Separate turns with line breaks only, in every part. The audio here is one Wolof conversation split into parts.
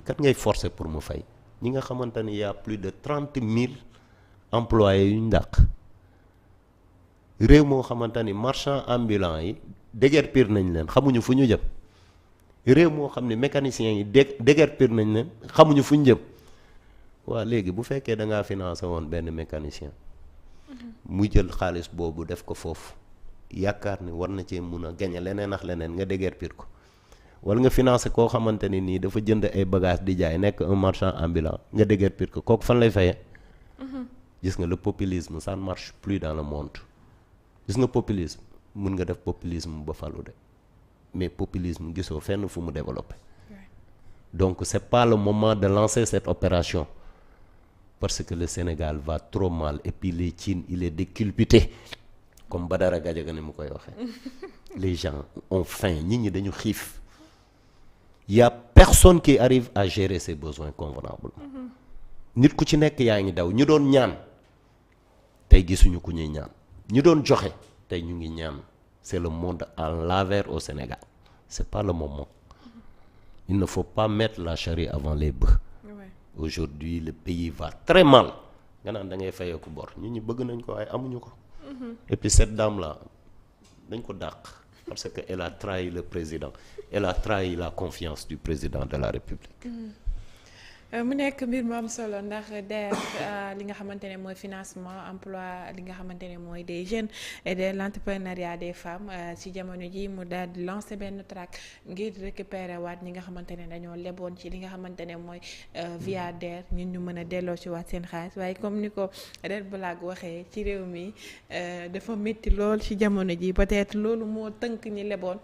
kat ngay forcer pour mu fay ñi nga xamante ni y a plus de 30 000 employés yu ñu dàq réew moo xamante ni marchand ambulant yi déguerpir nañ leen xamuñu fu ñu jëm réew moo xam ne mécaniciens yi déguerpir nañ leen xamuñu fu ñu jëm waa léegi bu fekkee da ngaa financé woon benn mécanicien mu jël xaalis boobu def ko foofu yaakaar ni war na cee mun a gañe leneen ak leneen nga déguerpir ko wala nga financé koo xamante ni nii dafa jënd ay bagages di jaay nekk un marchand ambulant nga déguerpir ko kooku fan lay fayee. gis nga le populisme ça ne marche plus dans le monde gis nga populisme mun nga def populisme ba falu de mais populisme gisoo fenn fu mu développé. Donc c'est pas le moment de lancer cette opération parce que le Sénégal va trop mal et puis les Tchines il est déculpité comme Badara Gadiaga ni mu koy waxee. Les gens ont faim nit ñi dañu xiif. Il y a personne qui arrive à gérer ses besoins convenablement. Nit ku ci nekk yaa ngi daw ñu doon ñaan tey gisuñu ku ñuy ñaan ñu doon joxe tey ñu ngi ñaan c'est le monde à l'envers au Sénégal c'est pas le moment. Il ne faut pas mettre la charrue avant les bœufs. Ouais. Aujourd'hui le pays va très mal nga naan da ngay fayeeku bor nit ñi bëgg nañ ko waaye amuñu ko. Et puis cette dame là dañ ko dàq parce que elle a trahi le président elle a trahi la confiance du président de la République.
mu nekk mbir mu am solo ndax DER li nga xamante ne mooy financement emploi li nga xamante ne mooy des jeunes et de l'entrepreneuriat des femmes ci jamono ji mu daal di lancer benn track ngir récupérer waat ñi nga xamante ne dañoo leboon ci li nga xamante ne mooy via DER ñun ñu mën a delloo ci waat seen xaalis waaye comme ni ko Red Black waxee ci réew mi dafa métti lool ci jamono ji peut-être loolu moo tënk ñi leboon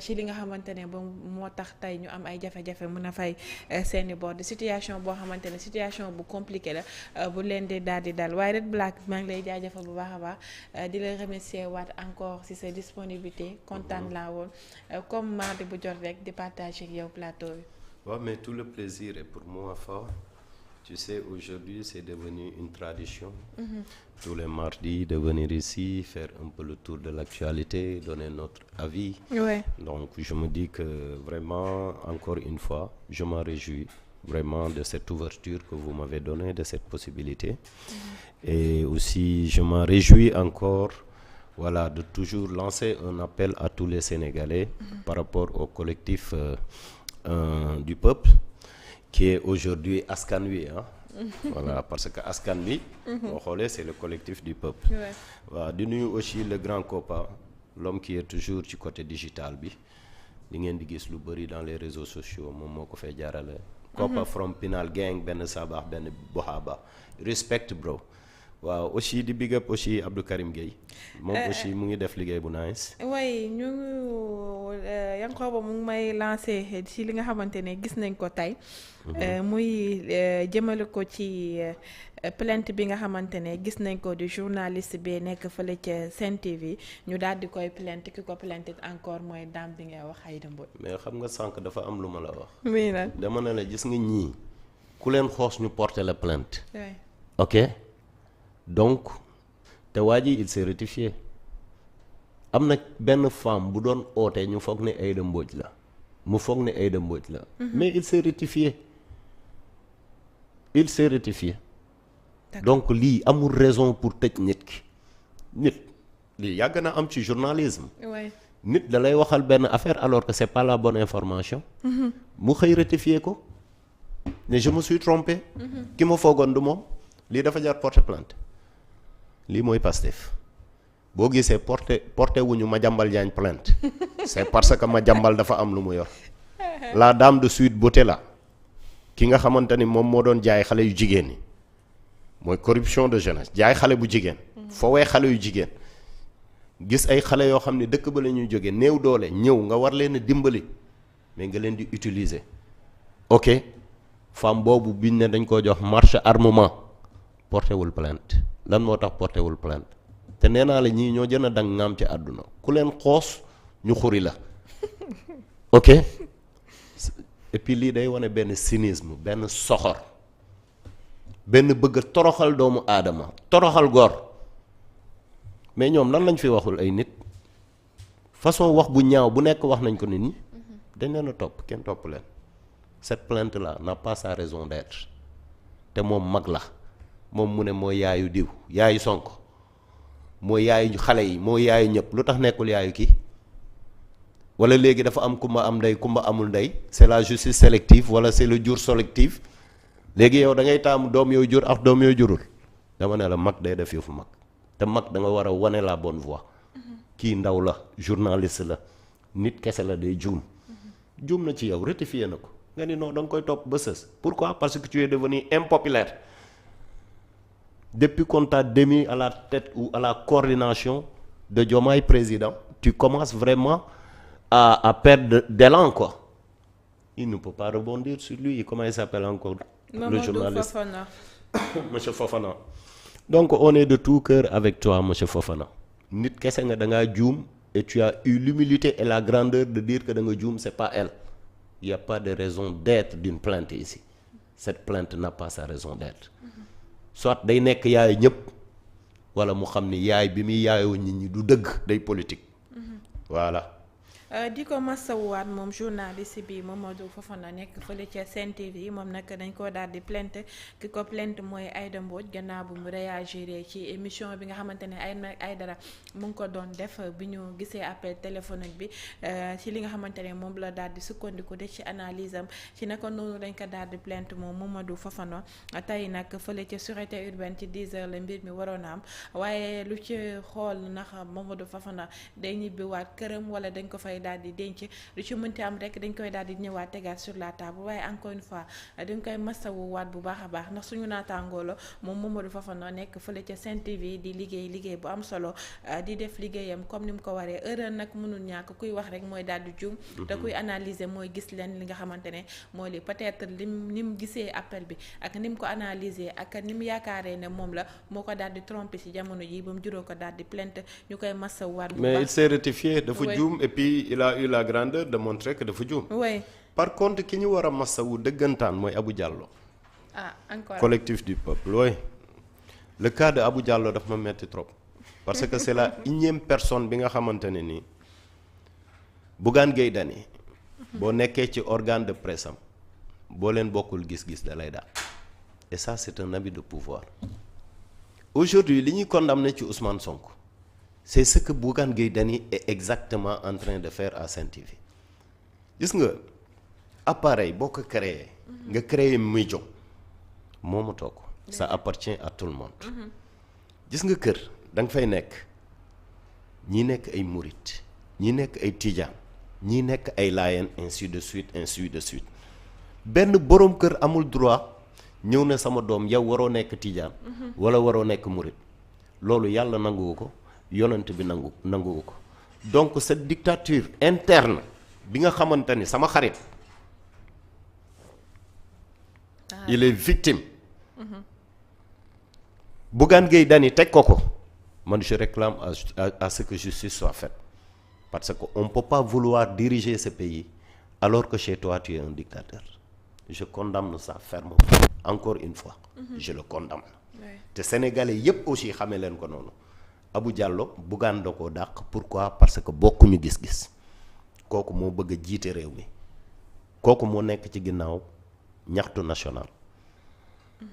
ci li nga xamante ne ba moo tax tey ñu am ay jafe-jafe mën a fay seeni bor de situation boo xamante ne situation bu compliqué la bu leen di daal di dal waaye Red Black maa ngi lay jaajëfal bu baax a baax di la remercier waat encore ci sa disponibilité kontaan laa woon comme mardi bu jot rek di partager ak yow plateau bi.
waaw mais tout le plaisir est pour moi fort tu sais aujourd'hui c'est devenu une tradition. Tous les mardis de venir ici faire un peu le tour de l'actualité donner notre avis. Ouais. Donc je me dis que vraiment encore une fois je m'en réjouis. Vraiment de cette ouverture que vous m'avez donnée, de cette possibilité. Et aussi, je m'en réjouis encore, voilà, de toujours lancer un appel à tous les Sénégalais par rapport au collectif du peuple, qui est aujourd'hui Askan Wi, hein. Voilà, parce que Askan Wi, c'est le collectif du peuple. Ouais. Voilà, de nous aussi le grand copain, l'homme qui est toujours du côté digital, bi. Di ngeen di gis lu bari dans les réseaux sociaux, moom moo ko fay jaarale. Coppa from Pinal gang benn Sabax benn Bohaba respect bro waaw aussi di big up aussi Abdou Karim Gueye moom aussi mu ngi def liggéey bu nice.
way ñu Yankoba mu ngi may lancé ci li nga xamante ne gis nañ ko tey muy jëmale ko ci plainte bi nga xamante ne gis nañ ko di journaliste bi nekk fële ca Sen TV ñu daal di koy plainte ki ko plainte encore mooy Dame bi ngay wax Aïda Mbodj.
mais xam nga sànq dafa am lu ma la wax.
oui nag
dama ne la gis nga ñii ku leen xoos ñu porter la plainte.
oui.
Ok donc te waa ji il s'est rectifié am na benn femme bu doon oote ñu foog ne Aïda Mbodj la mu foog ne Aïda Mbodj la. mais il s'est rectifié donc lii amul raison pour tëj nit ki nit lii yàgg na am ci journalisme.
oui.
nit da lay waxal benn affaire alors que c'est pas la bonne information. mu xëy rectifier ko ne je me suis trompé. ki ma foogoon du moom lii dafa jar porter plainte lii mooy Pastef boo gisee porté wuñu Madiambal Diagne plainte c'est parce que Madiambal dafa am lu mu yor la dame de Sweet Beauté la ki nga xamante ni moom moo doon jaay xale yu jigéen ñi mooy corruption de jeunesse jaay xale bu jigéen. foowee xale yu jigéen. gis ay xale yoo xam ne dëkk ba la ñuy jógee néew doole ñëw nga war leen a dimbali mais nga leen di utiliser ok femme boobu biñ ne dañ koo jox marche armement porté wul plainte lan moo tax porté wul plainte te nee naa la ñii ñoo jën a dang naam ci àdduna ku leen xoos ñu xuri la ok et puis lii day wane benn cynisme benn soxor benn bëgg a toroxal doomu aadama toroxal góor mais ñoom nan lañ fi waxul ay nit façon wax bu ñaaw bu nekk wax nañ ko nit ñi dañ leen a topp kenn topp leen cette plainte là n'a pas sa raison d'être te moom mag la moom mu ne mooy yaayu diw yaayu Sonko mooy yaayu xale yi mooy yaayu ñëpp lu tax nekkul yaayu kii wala léegi dafa am kumba am ndey kumba amul ndey c'est la justice sélective wala c'est le jur sélectif léegi yow da ngay taamu doom yooyu jur ak doom yooyu jurul dama ne la mag day def yëfu mag te mag da nga war a wane la bonne voie kii ndaw la journaliste la nit kese la day juum juum na ci yow rectifié na ko nga ni non da nga koy topp ba sës pourquoi parce que tu es devenu impopulaire depuis qu'on t'a démis à la tête ou à la coordination de Diomaye président tu commences vraiment à perdre d'élan quoi. Il ne peut pas rebondir sur lui comment il s'appelle encore le journaliste
Fofana.
Monsieur Fofana. Donc on est de tout cœur avec toi monsieur Fofana nit kese nga da ngaa juum et tu as eu l'humilité et la grandeur de dire que da nga juum c'est pas elle. Il y a pas de raison d'être d'une plainte ici cette plainte n'a pas sa raison d'être soit day nekk yaay ñëpp wala mu xam ni yaay bi muy yaayoo nit ñi du dëgg day politique voilà.
di ko masawuwaat moom journaliste bi Mamadou Fofana nekk fële ca Sen TV moom nag dañ koo daal di plainte ki ko plainte mooy Aïda Mbodj gannaaw bu mu réagir ci émission bi nga xamante ne Aïdara mu ngi ko doon def bi ñu gisee appel téléphonique bi ci li nga xamante ne moom la daal di sukkandiku de ci analyse am ci naka noonu dañ ko daal di plainte moom Mamadou Fofana tey nag fële ca sûreté urbaine ci 10 heures la mbir mi waroon a am waaye lu ci xool ndax Mamadou Fofana day ñibbiwaat këram wala dañ ko fay daal di denc lu ci mënti am rek dañ koy daal di ñëwaat tegaat sur la table waaye encore une fois dañ koy masawu waat bu baax a baax ndax suñu naataangoo la moom Mamadou Fofana nekk fële ca Sen TV di liggéey bu am solo di def liggéeyam comme ni mu ko waree heure nag mënul ñàkk kuy wax rek mooy daal di juum te kuy analyser mooy gis leen li nga xamante ne mooy li peut-être ni mu gisee appel bi ak ni mu ko analyser ak ni mu yaakaaree ne moom la moo ko daal di tromper ci jamono ji ba mu juróo ko daal di plainte ñu koy masawu waat bu baax.
Mais il s'est rectifié dafa juum et puis il a eu la grandeur de montrer que dafa juum.
oui.
Par contre ki ñu war a masawu dëggantaan mooy Abou Diallo.
Encore.
Collectif du peuple oui. Le cas de Abou Diallo daf ma metti trop. parce que c'est la énième personne bi nga xamante ne nii Bougane Gueye Dany boo nekkee ci organe de presse am boo leen bokkul gis-gis da lay daal et ça c'est un abus de pouvoir. Aujourd'hui li ñuy condamné ci Ousmane Sonko c'est ce que Bougane Gueye Dany est exactement en train de faire à Sen TV gis nga appareil boo ko créé nga créé média moomatoo ko ça appartient à tout le monde gis nga kër da nga fay nekk ñi nekk ay murit ñi nekk ay tijaan ñi nekk ay laayeen ainsi de suite benn boroom kër amul droit ñëw na sama doom yow waroo nekk tijaan wala waroo nekk murit loolu yàlla nanguwu ko yonent bi nanguwu ko donc cette dictature interne bi nga xamante ni sama xarit il est victime Bougane Gueye Dany teg ko man je réclame à ce que justice soit faite parce que on peut pas vouloir diriger ce pays alors que chez toi tu es un dictateur je condamne ça fermement encore une fois je le condamne te sénégalais yépp aussi xamee leen ko noonu Abou Diallo Bougane da koo dàq pourquoi parce que bokkuñu gis-gis kooku moo bëgg a jiite réew mi kooku moo nekk ci ginnaaw ñaxtu national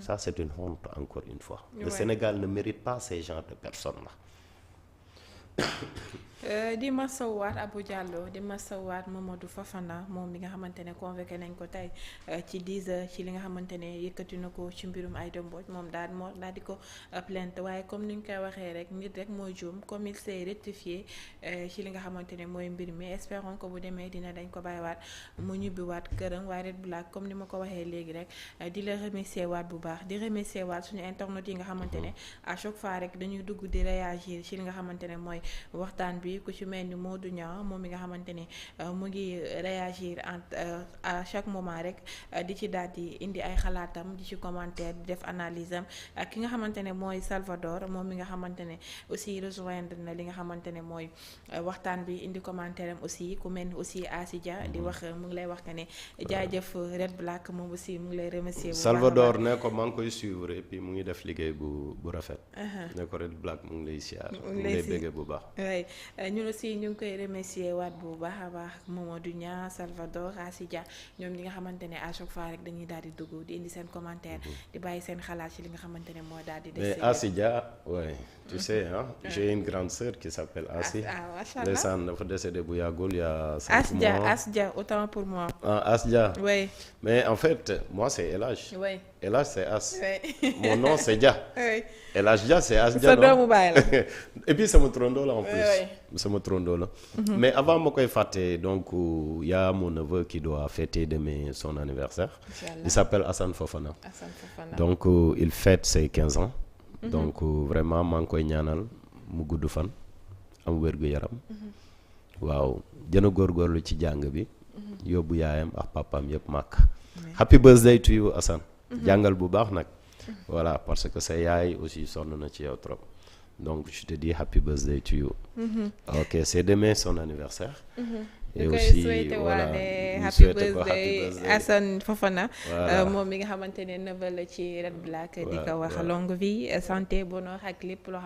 ça c'est une honte encore une fois le Sénégal ne mérite pas ces genres de personnes là
di masawaat Abou Diallo di masawaat Mamadou Fofana moom mi nga xamante ne convoqué nañ ko tey ci 10 heures ci li nga xamante ne yëkkati na ko ci mbirum Aïda Mbodj moom daal di ko plainte waaye comme ni ñu koy waxee rek nit rek mooy juum comme il s'est rectifié ci li nga xamante ne mooy mbir mi espérons que bu demee dina dañ ko bàyyiwaat mu ñibbiwaat këram waaye Red Black comme ni ma ko waxee léegi rek di la remercier waat bu baax di remercier waat suñu internautes yi nga xamante ne à chaque fois rek dañuy dugg di réagir ci li nga xamante ne mooy waxtaan bi ku ci mel ni Modou Niang moom mi nga xamante ni mu ngi réagir à chaque moment rek di ci daal di indi ay xalaatam di ci commentaire di def analyse am ak ki nga xamante ne mooy Salvador moom mi nga xamante ne aussi rejoindre na li nga xamante ne mooy waxtaan bi indi commentaire am aussi ku mel ni aussi Asidia di wax mu ngi lay wax que ne jaajëf Red Black moom aussi mu ngi lay remercier.
Salvador ne ko maa ngi koy suivre et puis mu ngi def liggéey bu rafet. ne ko Red Black mu ngi lay siyaar.
mu
mu
ngi
ngi
lay
lay
si
béggee bu baax.
oui ñun aussi ñu ngi koy remercier waat bu baax a baax Mamadou Niang Salvador Asidia ñoom ñi nga xamante ne à chaque fois rek dañuy daal di dugg di indi seen commentaire di bàyyi seen xalaat ci li nga xamante ne moo daal di.
mais Asidia ouais tu sais hein j'ai une grande sœur qui s'appelle Asi.
macha allah
ndeysaan dafa décédé bu yàggul il y a 5 mois.
Asdia autant pour moi.
ah Asdia.
oui
mais en fait moi c'est El Hadj.
oui
El Hadj c'est As.
oui
mon nom c'est Dia.
oui
El Hadj Dia c'est Asdia.
sa doomu baay la.
et puis sama turandoo la en plus.
oui
sama turandoo la. mais avant ma koy fàtte donc y a mon neveu qui doit fêter demain son anniversaire.
Inch'Allah.
Il s'appelle Assane Fofana.
Assane Fofana.
donc il fête ses 15 ans. donc vraiment maa ngi koy ñaanal mu gudd fan am wér-gu-yaram. waaw gën a góorgóorlu ci jàng bi. yóbbu yaayam ak papaam yëpp màkk. happy birthday to you Assane. jàngal bu baax nag. voilà parce que sa yaay aussi sonn na ci yow trop. donc je te dis happy birthday to you. ok c'est demain son anniversaire. et aussi voilà
happy birthday Assane Fofana. moom mi nga xamante ne neveu la ci Red Black. di ko wax longue vie santé bonheur ak lépp loo